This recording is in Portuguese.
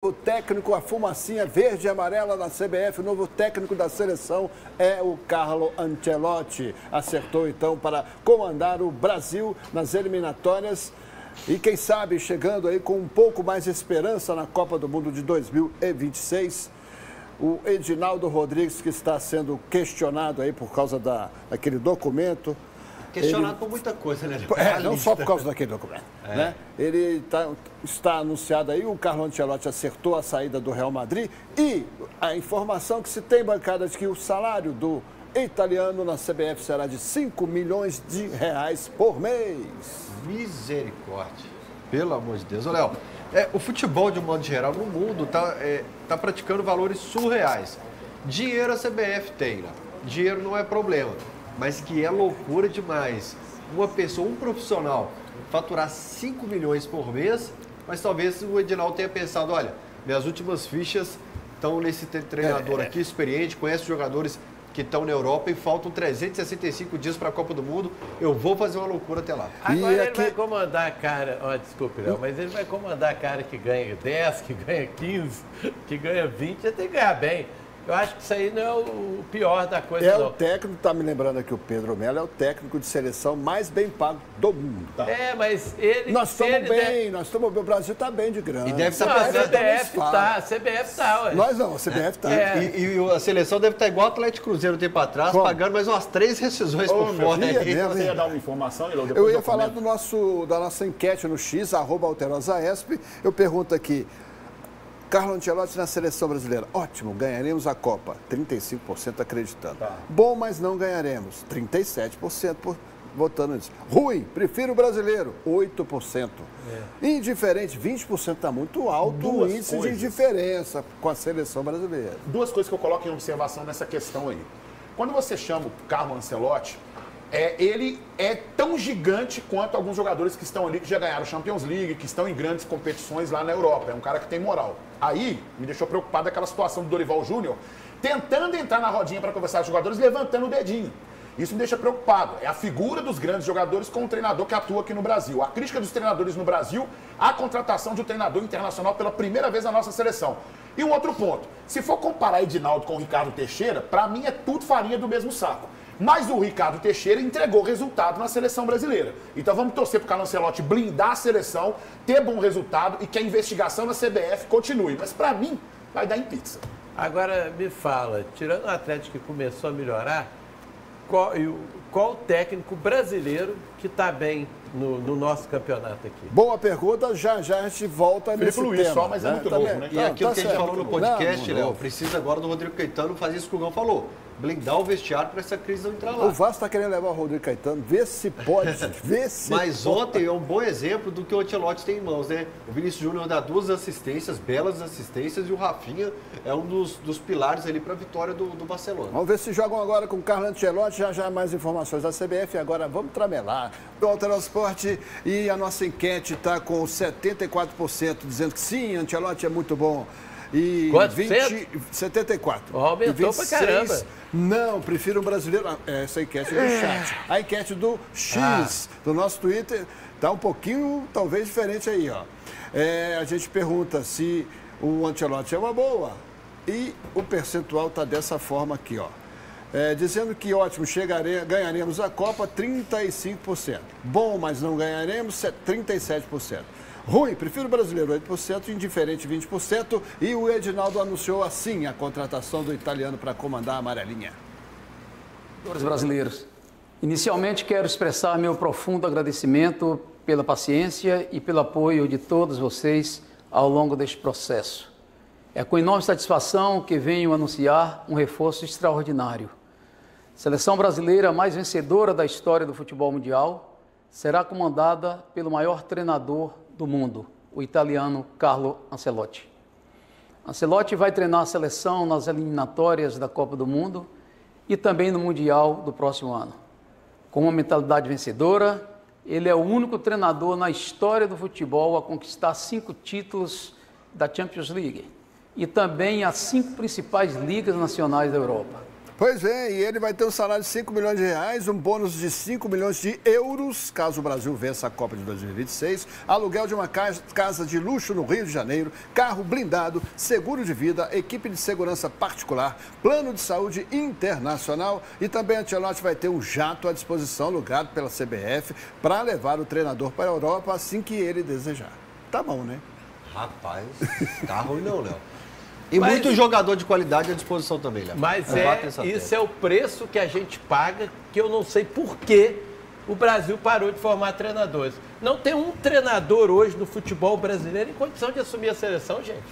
O técnico, a fumacinha verde e amarela na CBF, o novo técnico da seleção é o Carlo Ancelotti. Acertou então para comandar o Brasil nas eliminatórias e quem sabe chegando aí com um pouco mais de esperança na Copa do Mundo de 2026. O Edinaldo Rodrigues, que está sendo questionado aí por causa daquele documento. Questionado por muita coisa, né? Não só por causa daquele documento. Né? Ele está anunciado aí, o Carlo Ancelotti acertou a saída do Real Madrid e a informação que se tem bancada de que o salário do italiano na CBF será de 5 milhões de reais por mês. Misericórdia. Pelo amor de Deus. Ô, Léo, o futebol, de um modo geral, no mundo tá praticando valores surreais. Dinheiro a CBF tem, né? Dinheiro não é problema. Mas que é loucura demais. Uma pessoa, um profissional, faturar 5 milhões por mês, mas talvez o Edinaldo tenha pensado, olha, minhas últimas fichas estão nesse treinador aqui, experiente, conhece os jogadores que estão na Europa e faltam 365 dias para a Copa do Mundo, eu vou fazer uma loucura até lá. Agora ele vai comandar cara, desculpe, Léo, mas ele vai comandar cara que ganha 10, que ganha 15, que ganha 20, ele tem que ganhar bem. Eu acho que isso aí não é o pior da coisa, não. O técnico, está me lembrando aqui, o Pedro Melo, é o técnico de seleção mais bem pago do mundo. Tá? Mas ele... Nós estamos bem, o Brasil está bem de grana. E deve estar a CBF tá, ué. Nós não, a CBF está. E a seleção deve estar igual o Atlético Cruzeiro um tempo atrás, pagando mais umas 3 rescisões por fora. Você ia dar uma informação? Eu ia falar da nossa enquete no X, @AlterosaESP. Eu pergunto aqui, Carlo Ancelotti na seleção brasileira. Ótimo, ganharemos a Copa. 35% acreditando. Tá. Bom, mas não ganharemos. 37% votando nisso. Ruim, prefiro o brasileiro. 8%. Indiferente, 20% está muito alto o índice de indiferença com a seleção brasileira. Duas coisas que eu coloco em observação nessa questão aí. Quando você chama o Carlo Ancelotti, ele é tão gigante quanto alguns jogadores que estão ali, que já ganharam Champions League, que estão em grandes competições lá na Europa. É um cara que tem moral. Aí, me deixou preocupado aquela situação do Dorival Júnior, tentando entrar na rodinha para conversar com os jogadores, levantando o dedinho. Isso me deixa preocupado. É a figura dos grandes jogadores com um treinador que atua aqui no Brasil. A crítica dos treinadores no Brasil, a contratação de um treinador internacional pela primeira vez na nossa seleção. E um outro ponto, se for comparar Edinaldo com o Ricardo Teixeira, para mim é tudo farinha do mesmo saco. Mas o Ricardo Teixeira entregou resultado na seleção brasileira. Então vamos torcer para o Carlo Ancelotti blindar a seleção, ter bom resultado e que a investigação na CBF continue. Mas para mim, vai dar em pizza. Agora me fala, tirando o Atlético que começou a melhorar, qual técnico brasileiro que está bem no nosso campeonato aqui? Boa pergunta, já a gente volta nesse tema. Só, mas é muito novo, né? E aquilo que a gente falou no podcast, Léo, precisa agora do Rodrigo Caetano fazer isso que o Gão falou. Blindar o vestiário para essa crise não entrar lá. O Vasco está querendo levar o Rodrigo Caetano, vê se pode, Mas ontem é um bom exemplo do que o Ancelotti tem em mãos, né? O Vinícius Júnior dá 2 assistências, belas assistências, e o Rafinha é um dos pilares ali para a vitória do Barcelona. Vamos ver se jogam agora com o Carlo Ancelotti, já mais informações da CBF, agora vamos tramelar do Alterosa Esporte e a nossa enquete está com 74% dizendo que sim, Ancelotti é muito bom. E quanto? 74. Aumentou pra caramba. Não, prefiro um brasileiro. Essa enquete do chat. A enquete do X, do nosso Twitter, está um pouquinho, talvez, diferente aí, ó. A gente pergunta se o Ancelotti é uma boa. E o percentual está dessa forma aqui, ó. Dizendo que ótimo, ganharemos a Copa, 35%. Bom, mas não ganharemos, 37%. Ruim, prefiro o brasileiro, 8%, indiferente, 20%. E o Edinaldo anunciou assim a contratação do italiano para comandar a amarelinha. Senhores brasileiros, inicialmente quero expressar meu profundo agradecimento pela paciência e pelo apoio de todos vocês ao longo deste processo. É com enorme satisfação que venho anunciar um reforço extraordinário. Seleção brasileira mais vencedora da história do futebol mundial será comandada pelo maior treinador do mundo, o italiano Carlo Ancelotti. Ancelotti vai treinar a seleção nas eliminatórias da Copa do Mundo e também no Mundial do próximo ano. Com uma mentalidade vencedora, ele é o único treinador na história do futebol a conquistar 5 títulos da Champions League e também as 5 principais ligas nacionais da Europa. Pois é, e ele vai ter um salário de 5 milhões de reais, um bônus de 5 milhões de euros, caso o Brasil vença a Copa de 2026, aluguel de uma casa de luxo no Rio de Janeiro, carro blindado, seguro de vida, equipe de segurança particular, plano de saúde internacional e também Ancelotti vai ter um jato à disposição, alugado pela CBF, para levar o treinador para a Europa assim que ele desejar. Tá bom, né? Rapaz, tá ruim não, Léo. E Mas- muito jogador de qualidade à disposição também, Léo. Mas Bata essa isso tecla. é o preço que a gente paga, que eu não sei por que o Brasil parou de formar treinadores. Não tem um treinador hoje no futebol brasileiro em condição de assumir a seleção, gente.